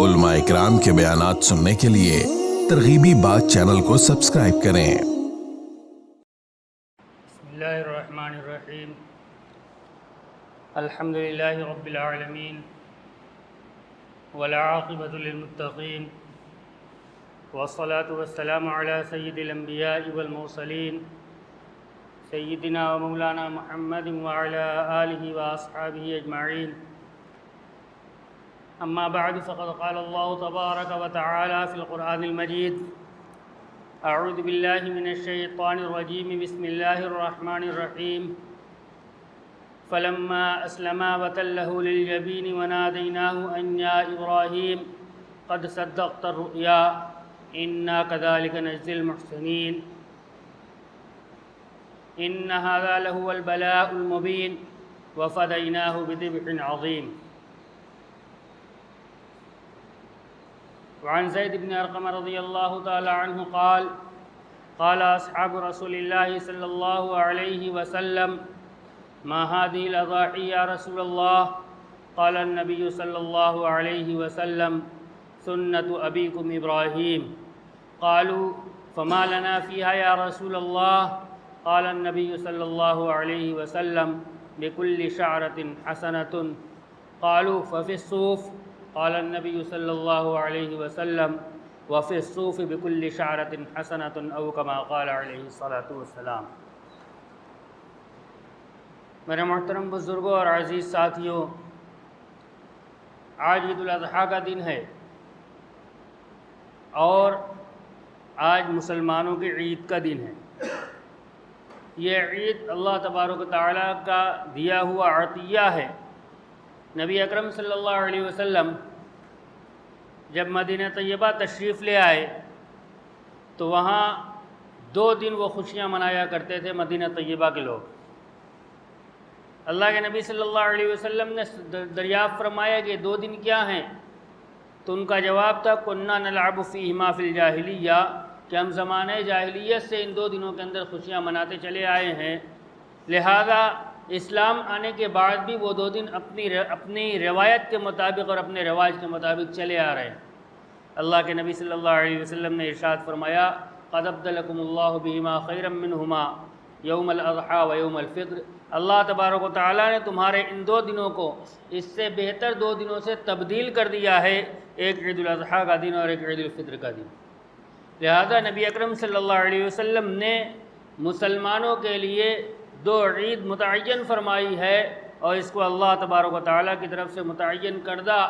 علماء اکرام کے بیانات سننے کے لیے ترغیبی بات چینل کو سبسکرائب کریں۔ بسم اللہ الرحمن الرحیم، الحمدللہ رب العالمین والعاقبۃ للمتقین والصلاة والسلام علی سید الانبیاء والمرسلین سیدنا و مولانا محمد وعلی آلہ واصحابہ اجمعین۔ اما بعد فقد قال اللہ تبارک وتعالی فی القرآن المجید: اعوذ باللہ من الشیطان الرجیم، بسم اللہ الرحمن الرحیم۔ فلما اسلما وتلہ للجبین ونادیناہ ان یا ابراہیم قد صدقت الرؤیا انا کذلک نجزی المحسنین ان ھذا لہو البلاء المبین وفدیناہ بذبح عظیم۔ وعن زید بن ارقم رضی اللہ تعالی عنہ قال قال اصحاب رسول اللہ صلی اللہ علیہ وسلم: ما هذه الاضاحی یا رسول اللہ؟ قال النبی صلی اللہ علیہ وسلم: سنت ابیکم ابراہیم۔ قالوا فما لنا فیہا یا رسول اللہ؟ قال النبی صلی اللہ علیہ وسلم: بكل شعرة حسنة۔ قالوا ففي الصوف؟ قال النبی صلی اللہ علیہ وسلم: وفي الصوف بكل شعرة حسنة او كما قال علیہ الصلاۃ والسلام۔ میرے محترم بزرگوں اور عزیز ساتھیوں، آج عید الاضحیٰ کا دن ہے اور آج مسلمانوں کی عید کا دن ہے۔ یہ عید اللہ تبارک و تعالیٰ کا دیا ہوا عطیہ ہے۔ نبی اکرم صلی اللہ علیہ وسلم جب مدینہ طیبہ تشریف لے آئے تو وہاں 2 دن وہ خوشیاں منایا کرتے تھے مدینہ طیبہ کے لوگ۔ اللہ کے نبی صلی اللہ علیہ وسلم نے دریافت فرمایا کہ 2 دن کیا ہیں؟ تو ان کا جواب تھا: کنا نلعب فیہما فی الجاہلیہ، کہ ہم زمانہ جاہلیت سے ان 2 دنوں کے اندر خوشیاں مناتے چلے آئے ہیں، لہذا اسلام آنے کے بعد بھی وہ 2 دن اپنی روایت کے مطابق اور اپنے رواج کے مطابق چلے آ رہے ہیں۔ اللہ کے نبی صلی اللہ علیہ وسلم نے ارشاد فرمایا: قد ابدلکم اللہ بہما خیرا منہما یوم الاضحیٰ و یوم الفطر۔ اللہ تبارک و تعالیٰ نے تمہارے ان 2 دنوں کو اس سے بہتر 2 دنوں سے تبدیل کر دیا ہے، ایک عید الاضحیٰ کا دن اور ایک عید الفطر کا دن۔ لہذا نبی اکرم صلی اللہ علیہ وسلم نے مسلمانوں کے لیے 2 عید متعین فرمائی ہے، اور اس کو اللہ تبارک و تعالیٰ کی طرف سے متعین کردہ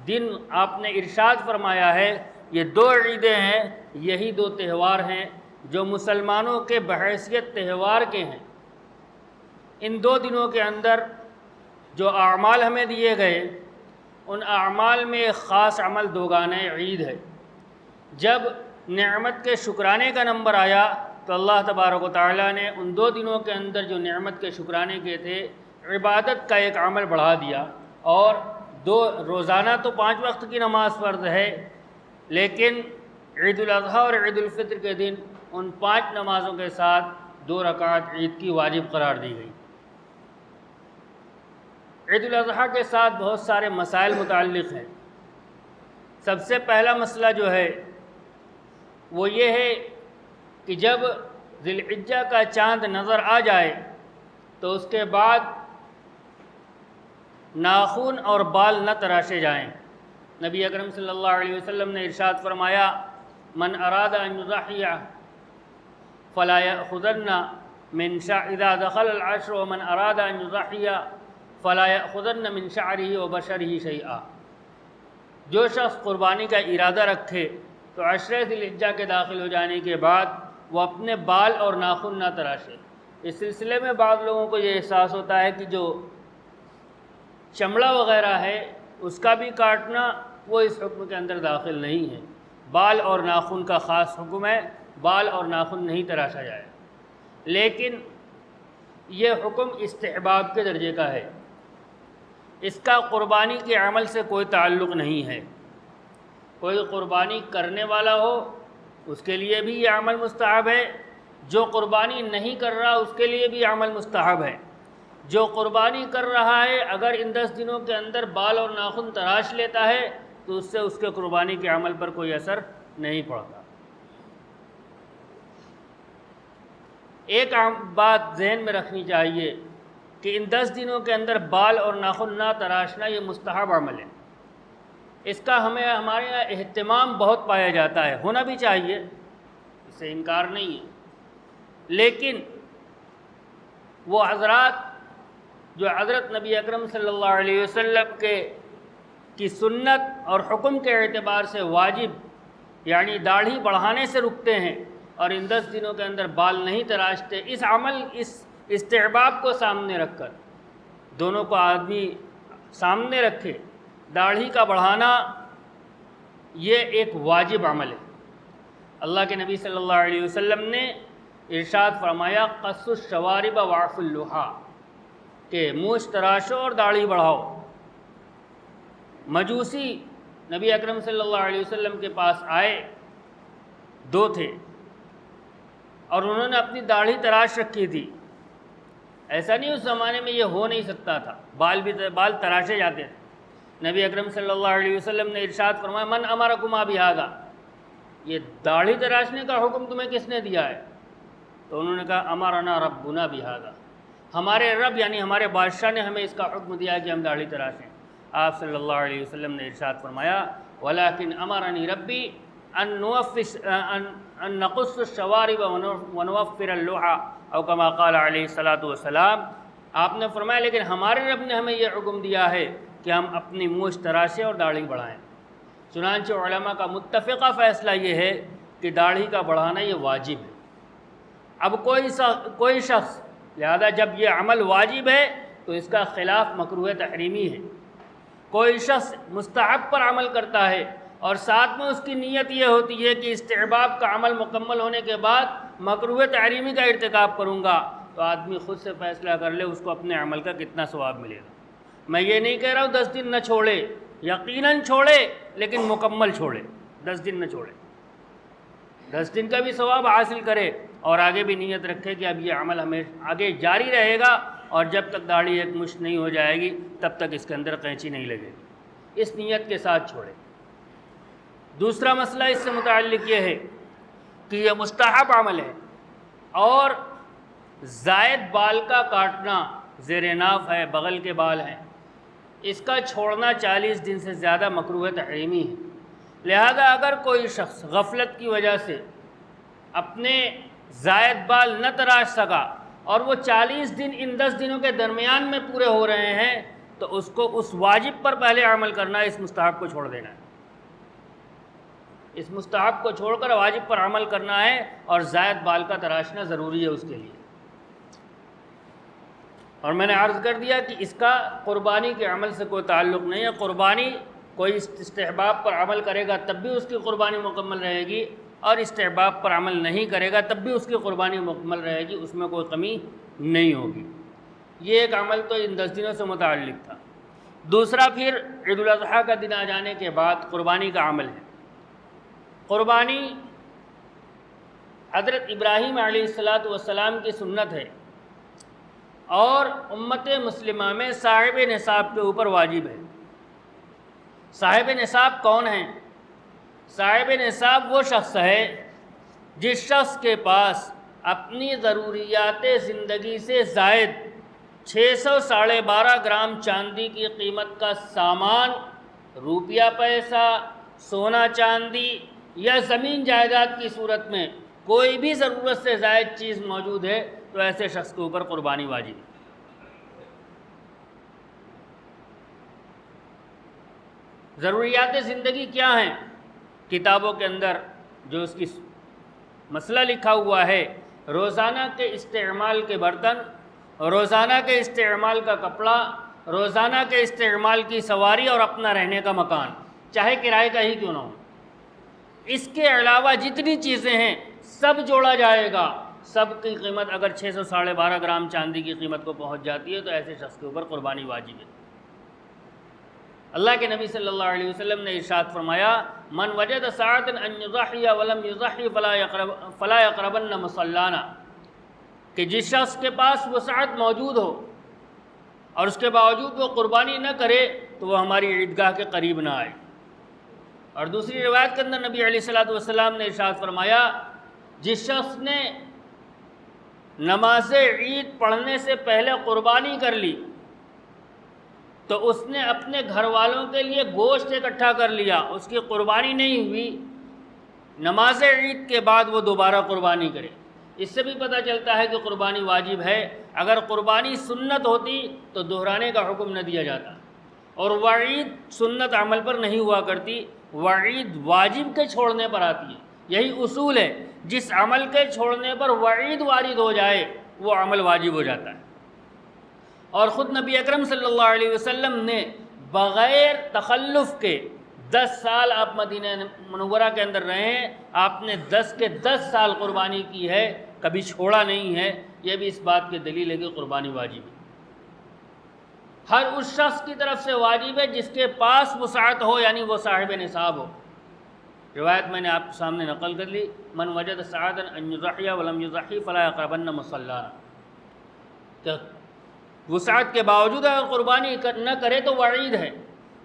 دن آپ نے ارشاد فرمایا ہے۔ یہ 2 عیدیں ہیں، یہی 2 تہوار ہیں جو مسلمانوں کے بحیثیت تہوار کے ہیں۔ ان 2 دنوں کے اندر جو اعمال ہمیں دیے گئے، ان اعمال میں ایک خاص عمل 2 گانے عید ہے۔ جب نعمت کے شکرانے کا نمبر آیا تو اللہ تبارک و تعالیٰ نے ان 2 دنوں کے اندر جو نعمت کے شکرانے کے تھے، عبادت کا ایک عمل بڑھا دیا، اور 2 روزانہ تو 5 وقت کی نماز فرض ہے، لیکن عید الاضحیٰ اور عید الفطر کے دن ان 5 نمازوں کے ساتھ 2 رکعت عید کی واجب قرار دی گئی۔ عید الاضحیٰ کے ساتھ بہت سارے مسائل متعلق ہیں۔ سب سے پہلا مسئلہ جو ہے وہ یہ ہے کہ جب ذی الحجہ کا چاند نظر آ جائے تو اس کے بعد ناخن اور بال نہ تراشے جائیں۔ نبی اکرم صلی اللہ علیہ وسلم نے ارشاد فرمایا: من اراد ان یضحی فلا یأخذن من اذا دخل العشر ومن اراد ان یضحی فلا یأخذن من شعره وبشره شیئا۔ جو شخص قربانی کا ارادہ رکھے تو عشر ذی الحجہ کے داخل ہو جانے کے بعد وہ اپنے بال اور ناخن نہ تراشے۔ اس سلسلے میں بعض لوگوں کو یہ احساس ہوتا ہے کہ جو چمڑا وغیرہ ہے اس کا بھی کاٹنا وہ اس حکم کے اندر داخل نہیں ہے۔ بال اور ناخن کا خاص حکم ہے، بال اور ناخن نہیں تراشا جائے، لیکن یہ حکم استحباب کے درجے کا ہے، اس کا قربانی کے عمل سے کوئی تعلق نہیں ہے۔ کوئی قربانی کرنے والا ہو اس کے لیے بھی یہ عمل مستحب ہے، جو قربانی نہیں کر رہا اس کے لیے بھی عمل مستحب ہے۔ جو قربانی کر رہا ہے اگر ان 10 دنوں کے اندر بال اور ناخن تراش لیتا ہے تو اس سے اس کے قربانی کے عمل پر کوئی اثر نہیں پڑتا۔ ایک بات ذہن میں رکھنی چاہیے کہ ان 10 دنوں کے اندر بال اور ناخن نہ تراشنا یہ مستحب عمل ہے۔ اس کا ہمارے یہاں اہتمام بہت پایا جاتا ہے، ہونا بھی چاہیے، اس سے انکار نہیں ہے، لیکن وہ حضرات جو حضرت نبی اکرم صلی اللہ علیہ وسلم کی سنت اور حکم کے اعتبار سے واجب یعنی داڑھی بڑھانے سے رکتے ہیں اور ان 10 دنوں کے اندر بال نہیں تراشتے، اس عمل اس استحباب کو سامنے رکھ کر دونوں کو آدمی سامنے رکھے، داڑھی کا بڑھانا یہ ایک واجب عمل ہے۔ اللہ کے نبی صلی اللہ علیہ وسلم نے ارشاد فرمایا قص الشوارب وعف اللحا، کہ مونچھ تراشو اور داڑھی بڑھاؤ۔ مجوسی نبی اکرم صلی اللہ علیہ وسلم کے پاس آئے، 2 تھے، اور انہوں نے اپنی داڑھی تراش رکھی تھی۔ ایسا نہیں اس زمانے میں یہ ہو نہیں سکتا تھا، بال تراشے جاتے تھے۔ نبی اکرم صلی اللہ علیہ وسلم نے ارشاد فرمایا من امرکما بہذا، یہ داڑھی تراشنے کا حکم تمہیں کس نے دیا ہے؟ تو انہوں نے کہا امرنا ربنا بہذا، ہمارے رب یعنی ہمارے بادشاہ نے ہمیں اس کا حکم دیا کہ ہم داڑھی تراشیں۔ آپ صلی اللہ علیہ وسلم نے ارشاد فرمایا ولیکن امرنی ربی ان نقص الشوارب ونوفر اللحا او کما قال علیہ الصلاۃ والسلام، آپ نے فرمایا لیکن ہمارے رب نے ہمیں یہ حکم دیا ہے کہ ہم اپنی مونچھ تراشیں اور داڑھی بڑھائیں۔ چنانچہ علماء کا متفقہ فیصلہ یہ ہے کہ داڑھی کا بڑھانا یہ واجب ہے۔ اب کوئی شخص، لہذا جب یہ عمل واجب ہے تو اس کا خلاف مکروہ تحریمی ہے۔ کوئی شخص مستحب پر عمل کرتا ہے اور ساتھ میں اس کی نیت یہ ہوتی ہے کہ استحباب کا عمل مکمل ہونے کے بعد مکروہ تحریمی کا ارتکاب کروں گا، تو آدمی خود سے فیصلہ کر لے اس کو اپنے عمل کا کتنا ثواب ملے گا۔ میں یہ نہیں کہہ رہا ہوں 10 دن نہ چھوڑے، یقیناً چھوڑے لیکن مکمل چھوڑے، 10 دن نہ چھوڑے، 10 دن کا بھی ثواب حاصل کرے اور آگے بھی نیت رکھے کہ اب یہ عمل ہمیں آگے جاری رہے گا اور جب تک داڑھی ایک مشت نہیں ہو جائے گی تب تک اس کے اندر قینچی نہیں لگے گی، اس نیت کے ساتھ چھوڑے۔ دوسرا مسئلہ اس سے متعلق یہ ہے کہ یہ مستحب عمل ہے اور زائد بال کا کاٹنا، زیر ناف ہے، بغل کے بال ہیں، اس کا چھوڑنا 40 دن سے زیادہ مکروہ تحریمی ہے۔ لہذا اگر کوئی شخص غفلت کی وجہ سے اپنے زائد بال نہ تراش سکا اور وہ 40 دن ان 10 دنوں کے درمیان میں پورے ہو رہے ہیں تو اس کو اس واجب پر پہلے عمل کرنا ہے، اس مستحب کو چھوڑ دینا ہے، اس مستحب کو چھوڑ کر واجب پر عمل کرنا ہے اور زائد بال کا تراشنا ضروری ہے اس کے لیے۔ اور میں نے عرض کر دیا کہ اس کا قربانی کے عمل سے کوئی تعلق نہیں ہے۔ قربانی کوئی استحباب پر عمل کرے گا تب بھی اس کی قربانی مکمل رہے گی، اور استحباب پر عمل نہیں کرے گا تب بھی اس کی قربانی مکمل رہے گی، اس میں کوئی کمی نہیں ہوگی۔ یہ ایک عمل تو ان 10 دنوں سے متعلق تھا۔ دوسرا پھر عید الاضحیٰ کا دن آ جانے کے بعد قربانی کا عمل ہے۔ قربانی حضرت ابراہیم علیہ السلام کی سنت ہے اور امت مسلمہ میں صاحب نصاب کے اوپر واجب ہے۔ صاحب نصاب کون ہیں؟ صاحب نصاب وہ شخص ہے جس شخص کے پاس اپنی ضروریات زندگی سے زائد 612.5 گرام چاندی کی قیمت کا سامان، روپیہ پیسہ، سونا چاندی یا زمین جائیداد کی صورت میں کوئی بھی ضرورت سے زائد چیز موجود ہے تو ایسے شخص کے اوپر قربانی واجب ہے۔ ضروریات زندگی کیا ہیں؟ کتابوں کے اندر جو اس کی مسئلہ لکھا ہوا ہے، روزانہ کے استعمال کے برتن، روزانہ کے استعمال کا کپڑا، روزانہ کے استعمال کی سواری اور اپنا رہنے کا مکان، چاہے کرائے کا ہی کیوں نہ ہو۔ اس کے علاوہ جتنی چیزیں ہیں سب جوڑا جائے گا، سب کی قیمت اگر 612.5 گرام چاندی کی قیمت کو پہنچ جاتی ہے تو ایسے شخص کے اوپر قربانی واجب ہے۔ اللہ کے نبی صلی اللہ علیہ وسلم نے ارشاد فرمایا من وجد ساعۃ ان یضحی ولم یضحی فلا یقربن مصلانا، کہ جس شخص کے پاس وسعت موجود ہو اور اس کے باوجود وہ قربانی نہ کرے تو وہ ہماری عیدگاہ کے قریب نہ آئے۔ اور دوسری روایت کے اندر نبی علیہ الصلوۃ والسلام نے ارشاد فرمایا، جس شخص نے نماز عید پڑھنے سے پہلے قربانی کر لی تو اس نے اپنے گھر والوں کے لیے گوشت اکٹھا کر لیا، اس کی قربانی نہیں ہوئی، نماز عید کے بعد وہ دوبارہ قربانی کرے۔ اس سے بھی پتہ چلتا ہے کہ قربانی واجب ہے۔ اگر قربانی سنت ہوتی تو دہرانے کا حکم نہ دیا جاتا، اور وعید سنت عمل پر نہیں ہوا کرتی، وعید واجب کے چھوڑنے پر آتی ہے۔ یہی اصول ہے، جس عمل کے چھوڑنے پر وعید وارد ہو جائے وہ عمل واجب ہو جاتا ہے۔ اور خود نبی اکرم صلی اللہ علیہ وسلم نے بغیر تخلف کے 10 سال آپ مدینہ منورہ کے اندر رہے ہیں، آپ نے 10 کے 10 سال قربانی کی ہے، کبھی چھوڑا نہیں ہے۔ یہ بھی اس بات کی دلیل ہے کہ قربانی واجب ہے۔ ہر اس شخص کی طرف سے واجب ہے جس کے پاس وسعت ہو، یعنی وہ صاحب نصاب ہو۔ روایت میں نے آپ کے سامنے نقل کر لی، من وجد سعادا ان یضحی ولم یضحی فلا یقربن مصلانا، کہ وسعت کے باوجود اگر قربانی نہ کرے تو وعید ہے۔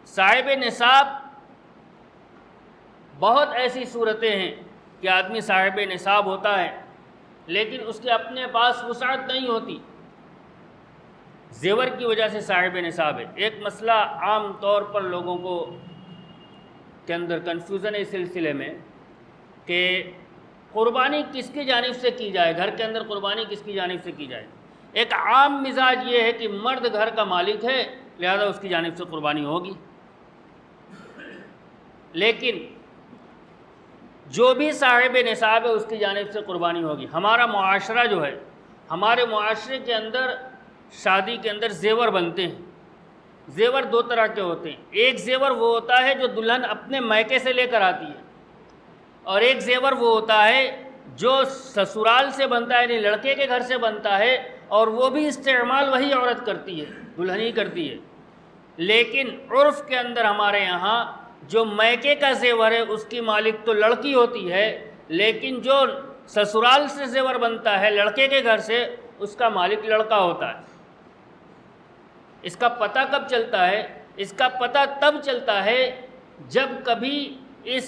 صاحب نصاب، بہت ایسی صورتیں ہیں کہ آدمی صاحب نصاب ہوتا ہے لیکن اس کے اپنے پاس وسعت نہیں ہوتی، زیور کی وجہ سے صاحب نصاب ہے۔ ایک مسئلہ عام طور پر لوگوں کو کے اندر کنفیوژن ہے اس سلسلے میں کہ قربانی کس کی جانب سے کی جائے، گھر کے اندر قربانی کس کی جانب سے کی جائے۔ ایک عام مزاج یہ ہے کہ مرد گھر کا مالک ہے لہذا اس کی جانب سے قربانی ہوگی، لیکن جو بھی صاحب نصاب ہے اس کی جانب سے قربانی ہوگی۔ ہمارا معاشرہ جو ہے، ہمارے معاشرے کے اندر شادی کے اندر زیور بنتے ہیں۔ زیور دو طرح کے ہوتے ہیں، ایک زیور وہ ہوتا ہے جو دلہن اپنے میکے سے لے کر آتی ہے، اور ایک زیور وہ ہوتا ہے جو سسرال سے بنتا ہے، یعنی لڑکے کے گھر سے بنتا ہے، اور وہ بھی استعمال وہی عورت کرتی ہے، دلہن ہی کرتی ہے۔ لیکن عرف کے اندر ہمارے یہاں جو میکے کا زیور ہے اس کی مالک تو لڑکی ہوتی ہے، لیکن جو سسرال سے زیور بنتا ہے لڑکے کے گھر سے اس کا مالک لڑکا ہوتا ہے۔ اس کا پتہ کب چلتا ہے؟ اس کا پتہ تب چلتا ہے جب کبھی اس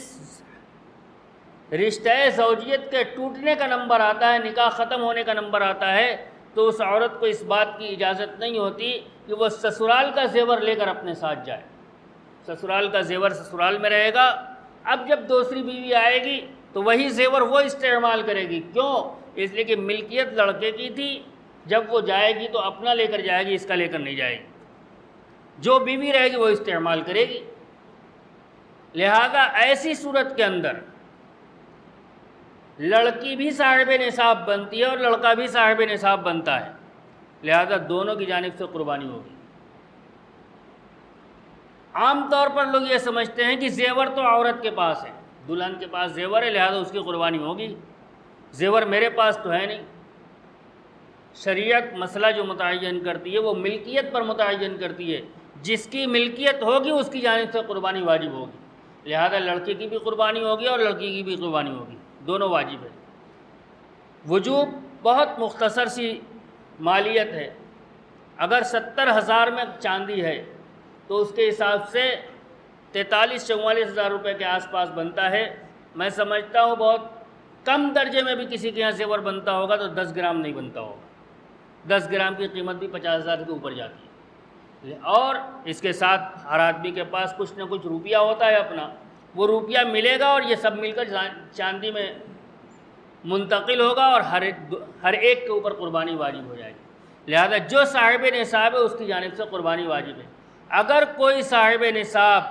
رشتہ زوجیت کے ٹوٹنے کا نمبر آتا ہے، نکاح ختم ہونے کا نمبر آتا ہے، تو اس عورت کو اس بات کی اجازت نہیں ہوتی کہ وہ سسرال کا زیور لے کر اپنے ساتھ جائے۔ سسرال کا زیور سسرال میں رہے گا، اب جب دوسری بیوی آئے گی تو وہی زیور وہ استعمال کرے گی۔ کیوں؟ اس لیے کہ ملکیت لڑکے کی تھی، جب وہ جائے گی تو اپنا لے کر جائے گی، اس کا لے کر نہیں جائے گی۔ جو بیوی رہے گی وہ استعمال کرے گی۔ لہذا ایسی صورت کے اندر لڑکی بھی صاحب نصاب بنتی ہے اور لڑکا بھی صاحب نصاب بنتا ہے، لہذا دونوں کی جانب سے قربانی ہوگی۔ عام طور پر لوگ یہ سمجھتے ہیں کہ زیور تو عورت کے پاس ہے، دلہن کے پاس زیور ہے لہذا اس کی قربانی ہوگی، زیور میرے پاس تو ہے نہیں۔ شریعت مسئلہ جو متعین کرتی ہے وہ ملکیت پر متعین کرتی ہے، جس کی ملکیت ہوگی اس کی جانب سے قربانی واجب ہوگی، لہذا لڑکے کی بھی قربانی ہوگی اور لڑکی کی بھی قربانی ہوگی، دونوں واجب ہے۔ وجوب بہت مختصر سی مالیت ہے، اگر 70,000 میں چاندی ہے تو اس کے حساب سے 43-44 ہزار روپے کے آس پاس بنتا ہے۔ میں سمجھتا ہوں بہت کم درجے میں بھی کسی کے یہاں زیور بنتا ہوگا تو 10 گرام نہیں بنتا ہوگا، 10 گرام کی قیمت بھی 50,000 کے اوپر جاتی ہے۔ اور اس کے ساتھ ہر آدمی کے پاس کچھ نہ کچھ روپیہ ہوتا ہے اپنا، وہ روپیہ ملے گا اور یہ سب مل کر چاندی میں منتقل ہوگا اور ہر ایک کے اوپر قربانی واجب ہو جائے گی۔ لہذا جو صاحب نصاب ہے اس کی جانب سے قربانی واجب ہے۔ اگر کوئی صاحب نصاب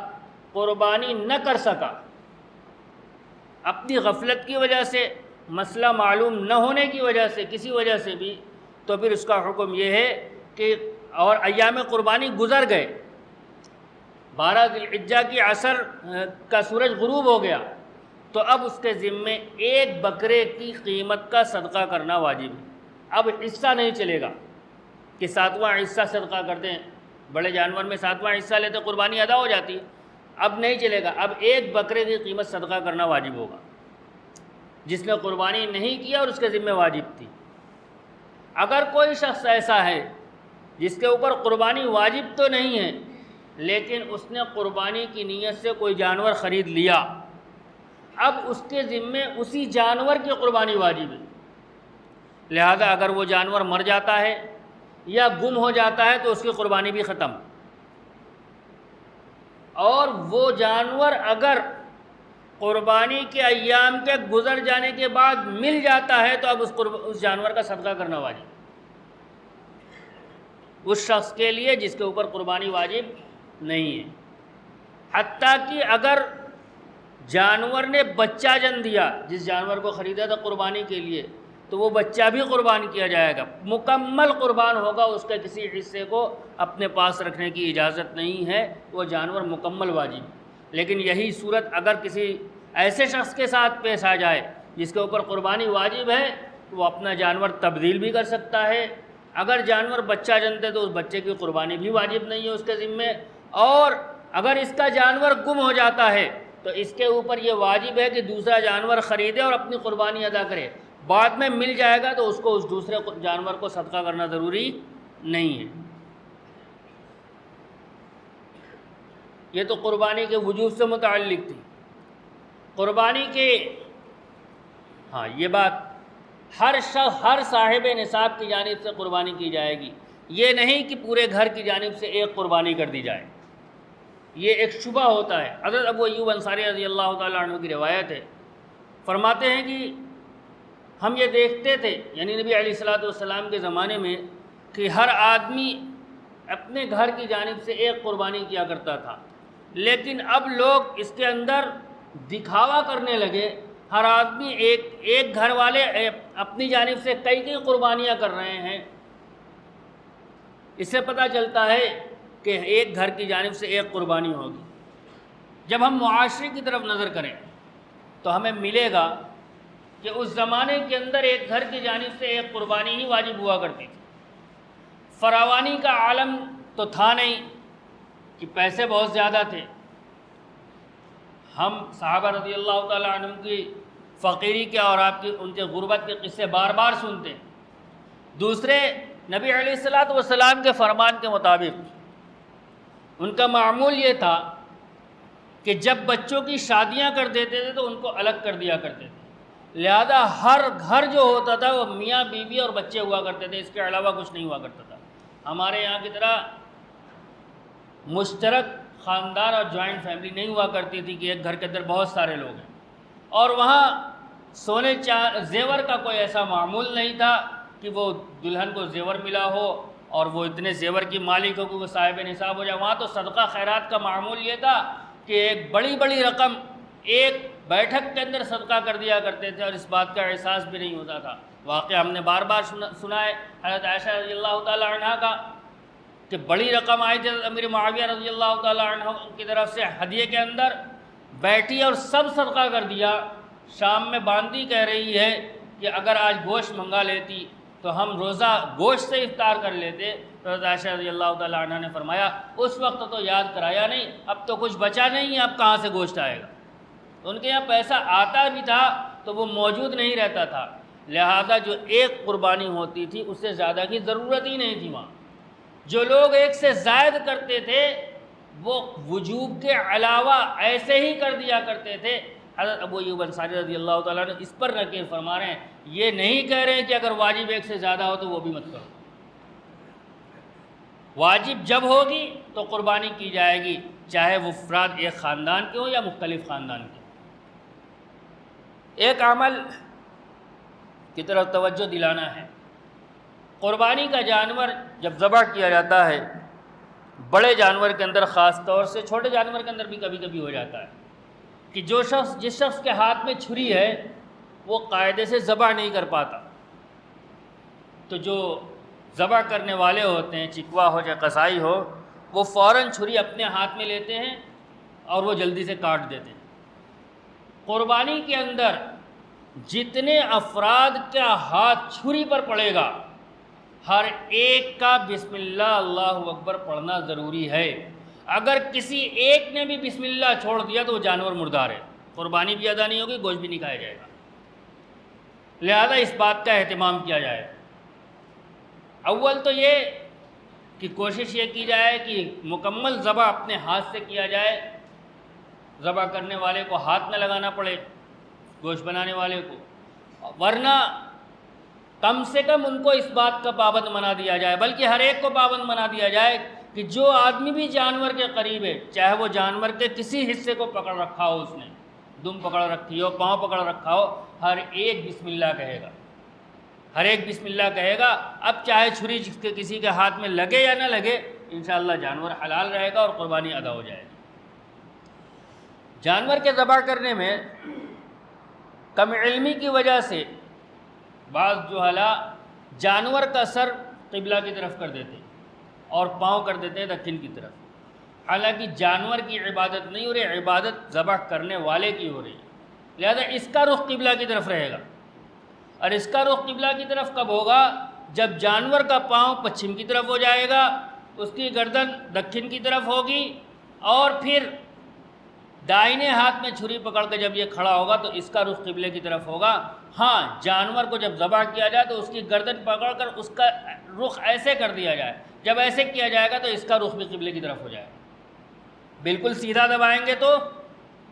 قربانی نہ کر سکا اپنی غفلت کی وجہ سے، مسئلہ معلوم نہ ہونے کی وجہ سے، کسی وجہ سے بھی، تو پھر اس کا حکم یہ ہے کہ اور ایام قربانی گزر گئے، 12 ذی الحجہ کی عصر کا سورج غروب ہو گیا، تو اب اس کے ذمے ایک بکرے کی قیمت کا صدقہ کرنا واجب ہے۔ اب حصہ نہیں چلے گا کہ 7واں حصہ صدقہ کرتے ہیں، بڑے جانور میں 7واں حصہ لیتے قربانی ادا ہو جاتی ہے، اب نہیں چلے گا، اب ایک بکرے کی قیمت صدقہ کرنا واجب ہوگا۔ جس نے قربانی نہیں کیا اور اس کے ذمہ واجب تھی۔ اگر کوئی شخص ایسا ہے جس کے اوپر قربانی واجب تو نہیں ہے لیکن اس نے قربانی کی نیت سے کوئی جانور خرید لیا، اب اس کے ذمے اسی جانور کی قربانی واجب ہے، لہذا اگر وہ جانور مر جاتا ہے یا گم ہو جاتا ہے تو اس کی قربانی بھی ختم، اور وہ جانور اگر قربانی کے ایام کے گزر جانے کے بعد مل جاتا ہے تو اب اس جانور کا صدقہ کرنا واجب اس شخص کے لیے جس کے اوپر قربانی واجب نہیں ہے، حتیٰ کہ اگر جانور نے بچہ جن دیا، جس جانور کو خریدا تھا قربانی کے لیے، تو وہ بچہ بھی قربان کیا جائے گا، مکمل قربان ہوگا، اس کے کسی حصے کو اپنے پاس رکھنے کی اجازت نہیں ہے، وہ جانور مکمل واجب۔ لیکن یہی صورت اگر کسی ایسے شخص کے ساتھ پیش آ جائے جس کے اوپر قربانی واجب ہے تو وہ اپنا جانور تبدیل بھی کر سکتا ہے، اگر جانور بچہ جنتے تو اس بچے کی قربانی بھی واجب نہیں ہے اس کے ذمے، اور اگر اس کا جانور گم ہو جاتا ہے تو اس کے اوپر یہ واجب ہے کہ دوسرا جانور خریدے اور اپنی قربانی ادا کرے، بعد میں مل جائے گا تو اس کو اس دوسرے جانور کو صدقہ کرنا ضروری نہیں ہے۔ یہ تو قربانی کے وجوب سے متعلق تھی۔ قربانی کے یہ بات ہر صاحب نصاب کی جانب سے قربانی کی جائے گی، یہ نہیں کہ پورے گھر کی جانب سے ایک قربانی کر دی جائے، یہ ایک شبہ ہوتا ہے۔ حضرت ابو ایوب انصاری رضی اللہ تعالیٰ عنہ کی روایت ہے، فرماتے ہیں کہ ہم یہ دیکھتے تھے، یعنی نبی علیہ الصلوۃ والسلام کے زمانے میں، کہ ہر آدمی اپنے گھر کی جانب سے ایک قربانی کیا کرتا تھا، لیکن اب لوگ اس کے اندر دکھاوا کرنے لگے، ہر آدمی ایک گھر والے اپنی جانب سے کئی قربانیاں کر رہے ہیں۔ اس سے پتہ چلتا ہے کہ ایک گھر کی جانب سے ایک قربانی ہوگی۔ جب ہم معاشرے کی طرف نظر کریں تو ہمیں ملے گا کہ اس زمانے کے اندر ایک گھر کی جانب سے ایک قربانی ہی واجب ہوا کرتی تھی۔ فراوانی کا عالم تو تھا نہیں کہ پیسے بہت زیادہ تھے، ہم صحابہ رضی اللہ تعالیٰ عنہ کی فقیری کے اور ان کے غربت کے قصے بار بار سنتے ہیں۔ دوسرے، نبی علیہ الصلوۃ والسلام کے فرمان کے مطابق ان کا معمول یہ تھا کہ جب بچوں کی شادیاں کر دیتے تھے تو ان کو الگ کر دیا کرتے تھے، لہذا ہر گھر جو ہوتا تھا وہ میاں بیوی اور بچے ہوا کرتے تھے، اس کے علاوہ کچھ نہیں ہوا کرتا تھا۔ ہمارے یہاں کی طرح مشترک خاندان اور جوائنٹ فیملی نہیں ہوا کرتی تھی کہ ایک گھر کے اندر بہت سارے لوگ ہیں، اور وہاں سونے زیور کا کوئی ایسا معمول نہیں تھا کہ وہ دلہن کو زیور ملا ہو اور وہ اتنے زیور کی مالک ہو کہ وہ صاحب نصاب ہو جائے۔ وہاں تو صدقہ خیرات کا معمول یہ تھا کہ ایک بڑی بڑی رقم ایک بیٹھک کے اندر صدقہ کر دیا کرتے تھے، اور اس بات کا احساس بھی نہیں ہوتا تھا۔ واقعہ ہم نے بار بار سنا ہے حضرت عائشہ رضی اللہ تعالیٰ عنہ کا کہ بڑی رقم آئی تھی امیر معاویہ رضی اللہ تعالیٰ عنہ کی طرف سے ہدیے کے اندر، بیٹھی اور سب صدقہ کر دیا۔ شام میں باندی کہہ رہی ہے کہ اگر آج گوشت منگا لیتی تو ہم روزہ گوشت سے افطار کر لیتے۔ تو حضرت عائشہ رضی اللہ تعالیٰ عنہ نے فرمایا اس وقت تو یاد کرایا نہیں، اب تو کچھ بچا نہیں ہے، اب کہاں سے گوشت آئے گا؟ تو ان کے یہاں پیسہ آتا بھی تھا تو وہ موجود نہیں رہتا تھا، لہذا جو ایک قربانی ہوتی تھی اس سے زیادہ کی ضرورت ہی نہیں تھی۔ وہاں جو لوگ ایک سے زائد کرتے تھے وہ وجوب کے علاوہ ایسے ہی کر دیا کرتے تھے۔ حضرت ابو ایوب انصاری رضی اللہ تعالیٰ نے اس پر نکیر فرما رہے ہیں، یہ نہیں کہہ رہے ہیں کہ اگر واجب ایک سے زیادہ ہو تو وہ بھی مت کرو۔ واجب جب ہوگی تو قربانی کی جائے گی، چاہے وہ افراد ایک خاندان کے ہوں یا مختلف خاندان کے۔ ایک عمل کی طرف توجہ دلانا ہے، قربانی کا جانور جب ذبح کیا جاتا ہے، بڑے جانور کے اندر خاص طور سے، چھوٹے جانور کے اندر بھی کبھی کبھی ہو جاتا ہے کہ جس شخص کے ہاتھ میں چھری ہے وہ قاعدے سے ذبح نہیں کر پاتا، تو جو ذبح کرنے والے ہوتے ہیں، چکوا ہو چاہے قصائی ہو، وہ فوراً چھری اپنے ہاتھ میں لیتے ہیں اور وہ جلدی سے کاٹ دیتے ہیں۔ قربانی کے اندر جتنے افراد کا ہاتھ چھری پر پڑے گا ہر ایک کا بسم اللہ اللہ اکبر پڑھنا ضروری ہے۔ اگر کسی ایک نے بھی بسم اللہ چھوڑ دیا تو وہ جانور مردار ہے، قربانی بھی ادا نہیں ہوگی، گوشت بھی نہیں کھایا جائے گا، لہذا اس بات کا اہتمام کیا جائے۔ اول تو یہ کہ کوشش یہ کی جائے کہ مکمل ذبح اپنے ہاتھ سے کیا جائے، ذبح کرنے والے کو ہاتھ نہ لگانا پڑے گوشت بنانے والے کو، ورنہ کم سے کم ان کو اس بات کا پابند بنا دیا جائے، بلکہ ہر ایک کو پابند بنا دیا جائے کہ جو آدمی بھی جانور کے قریب ہے، چاہے وہ جانور کے کسی حصے کو پکڑ رکھا ہو، اس نے دم پکڑ رکھی ہو، پاؤں پکڑ رکھا ہو، ہر ایک بسم اللہ کہے گا، ہر ایک بسم اللہ کہے گا۔ اب چاہے چھری کسی کے ہاتھ میں لگے یا نہ لگے، انشاءاللہ جانور حلال رہے گا اور قربانی ادا ہو جائے گی۔ جانور کے ذبح کرنے میں کم علمی کی وجہ سے بعض جہلا جانور کا سر قبلہ کی طرف کر دیتے ہیں اور پاؤں کر دیتے ہیں دکن کی طرف، حالانکہ جانور کی عبادت نہیں ہو رہی، عبادت ذبح کرنے والے کی ہو رہی ہے، لہذا اس کا رخ قبلہ کی طرف رہے گا۔ اور اس کا رخ قبلہ کی طرف کب ہوگا؟ جب جانور کا پاؤں پچھم کی طرف ہو جائے گا، اس کی گردن دکن کی طرف ہوگی، اور پھر دائنے ہاتھ میں چھری پکڑ کے جب یہ کھڑا ہوگا تو اس کا رخ قبلے کی طرف ہوگا۔ ہاں، جانور کو جب ذبح کیا جائے تو اس کی گردن پکڑ کر اس کا رخ ایسے کر دیا جائے، جب ایسے کیا جائے گا تو اس کا رخ بھی قبلے کی طرف ہو جائے گا۔ بالکل سیدھا دبائیں گے تو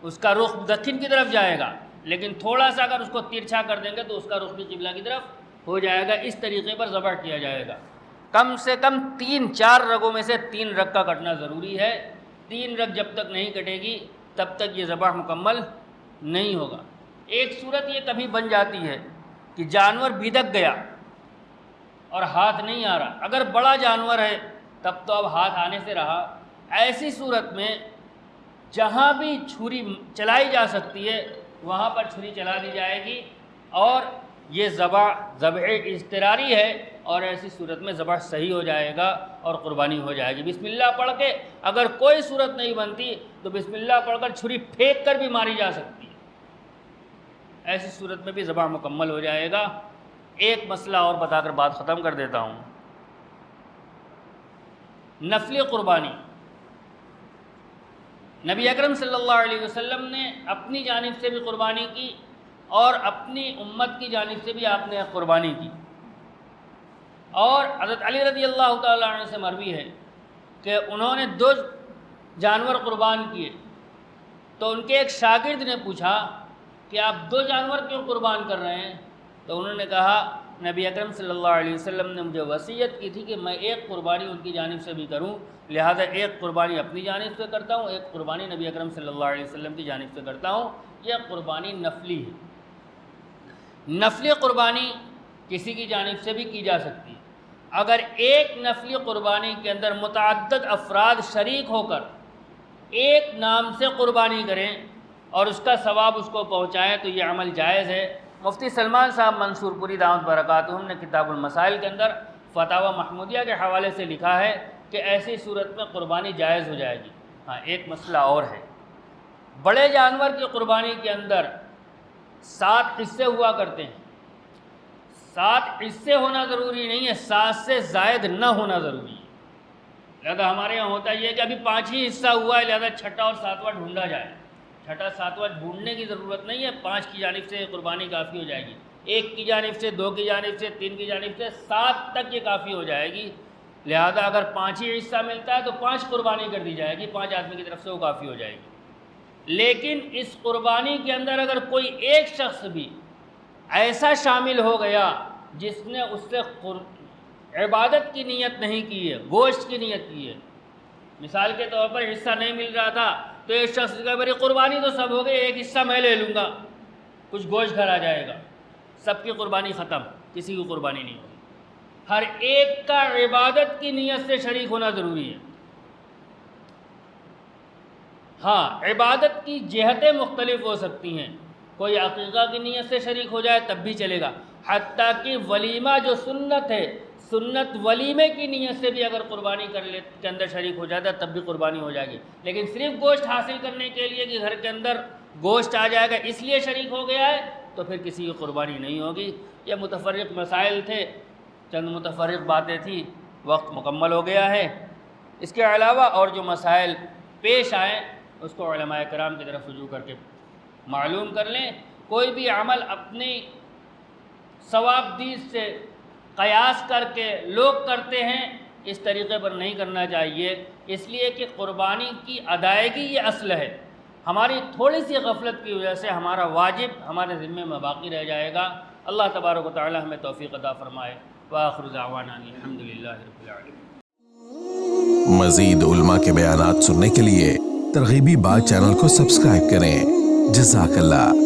اس کا رخ دکن کی طرف جائے گا، لیکن تھوڑا سا اگر اس کو ترچھا کر دیں گے تو اس کا رخ بھی قبلہ کی طرف ہو جائے گا۔ اس طریقے پر ذبح کیا جائے گا۔ کم سے کم 3-4 رگوں میں سے 3 رگ کا کٹنا ضروری ہے۔ 3 رگ جب تک نہیں کٹے گی تب تک یہ ذبح مکمل نہیں ہوگا۔ ایک صورت یہ کبھی بن جاتی ہے کہ جانور بھدک گیا اور ہاتھ نہیں آ رہا، اگر بڑا جانور ہے تب تو اب ہاتھ آنے سے رہا، ایسی صورت میں جہاں بھی چھری چلائی جا سکتی ہے وہاں پر چھری چلا دی جائے گی، اور یہ ذبح اضطراری ہے، اور ایسی صورت میں ذبح صحیح ہو جائے گا اور قربانی ہو جائے گی۔ بسم اللہ پڑھ کے اگر کوئی صورت نہیں بنتی تو بسم اللہ پڑھ کر چھری پھینک کر بھی ماری جا سکتی ہے، ایسی صورت میں بھی ذبح مکمل ہو جائے گا۔ ایک مسئلہ اور بتا کر بات ختم کر دیتا ہوں۔ نفلی قربانی، نبی اکرم صلی اللہ علیہ وسلم نے اپنی جانب سے بھی قربانی کی اور اپنی امت کی جانب سے بھی آپ نے قربانی کی، اور حضرت علی رضی اللہ تعالیٰ عنہ سے مروی ہے کہ انہوں نے 2 جانور قربان کیے، تو ان کے ایک شاگرد نے پوچھا کہ آپ 2 جانور کیوں قربان کر رہے ہیں؟ تو انہوں نے کہا نبی اکرم صلی اللہ علیہ وسلم نے مجھے وصیت کی تھی کہ میں ایک قربانی ان کی جانب سے بھی کروں، لہذا ایک قربانی اپنی جانب سے کرتا ہوں، ایک قربانی نبی اکرم صلی اللہ علیہ وسلم کی جانب سے کرتا ہوں۔ یہ قربانی نفلی ہے۔ نفلی قربانی کسی کی جانب سے بھی کی جا سکتی ہے۔ اگر ایک نفلی قربانی کے اندر متعدد افراد شریک ہو کر ایک نام سے قربانی کریں اور اس کا ثواب اس کو پہنچائیں تو یہ عمل جائز ہے۔ مفتی سلمان صاحب منصور پوری دعوت برکاتہم نے کتاب المسائل کے اندر فتاوی محمودیہ کے حوالے سے لکھا ہے کہ ایسی صورت میں قربانی جائز ہو جائے گی۔ ہاں، ایک مسئلہ اور ہے، بڑے جانور کی قربانی کے اندر 7 حصے ہوا کرتے ہیں۔ 7 حصے ہونا ضروری نہیں ہے، 7 سے زائد نہ ہونا ضروری ہے۔ لہذا ہمارے یہاں ہوتا یہ ہے کہ ابھی 5 ہی حصہ ہوا ہے، لہذا چھٹا اور 7واں ڈھونڈا جائے۔ چھٹا 7واں ڈھونڈنے کی ضرورت نہیں ہے، 5 کی جانب سے قربانی کافی ہو جائے گی، 1 کی جانب سے، 2 کی جانب سے، 3 کی جانب سے، 7 تک یہ کافی ہو جائے گی۔ لہذا اگر 5 ہی حصہ ملتا ہے تو 5 قربانی کر دی جائے گی، 5 آدمی کی طرف سے وہ کافی ہو جائے گی۔ لیکن اس قربانی کے اندر اگر کوئی ایک شخص بھی ایسا شامل ہو گیا جس نے اس سے عبادت کی نیت نہیں کی ہے، گوشت کی نیت کی ہے، مثال کے طور پر حصہ نہیں مل رہا تھا تو ایک شخص کا میری قربانی تو سب ہو گئی، ایک حصہ میں لے لوں گا، کچھ گوشت گھر آ جائے گا، سب کی قربانی ختم، کسی کی قربانی نہیں ہوگی۔ ہر ایک کا عبادت کی نیت سے شریک ہونا ضروری ہے۔ ہاں، عبادت کی جہتیں مختلف ہو سکتی ہیں، کوئی عقیقہ کی نیت سے شریک ہو جائے تب بھی چلے گا، حتیٰ کہ ولیمہ جو سنت ہے، سنت ولیمے کی نیت سے بھی اگر قربانی کے اندر شریک ہو جاتا ہے تب بھی قربانی ہو جائے گی۔ لیکن صرف گوشت حاصل کرنے کے لیے کہ گھر کے اندر گوشت آ جائے گا اس لیے شریک ہو گیا ہے تو پھر کسی کی قربانی نہیں ہوگی۔ یہ متفرق مسائل تھے، چند متفرق باتیں تھیں، وقت مکمل ہو گیا ہے۔ اس کے علاوہ اور جو مسائل پیش آئیں اس کو علماء کرام کی طرف رجوع کر کے معلوم کر لیں۔ کوئی بھی عمل اپنی ثواب دید سے قیاس کر کے لوگ کرتے ہیں اس طریقے پر نہیں کرنا چاہیے، اس لیے کہ قربانی کی ادائیگی یہ اصل ہے۔ ہماری تھوڑی سی غفلت کی وجہ سے ہمارا واجب ہمارے ذمے میں باقی رہ جائے گا۔ اللہ تبارک و تعالی ہمیں توفیق عطا فرمائے۔ وآخر دعوانا الحمدللہ رب العالمین۔ مزید علماء کے بیانات سننے کے لیے ترغیبی بات چینل کو سبسکرائب کریں۔ جزاک اللہ۔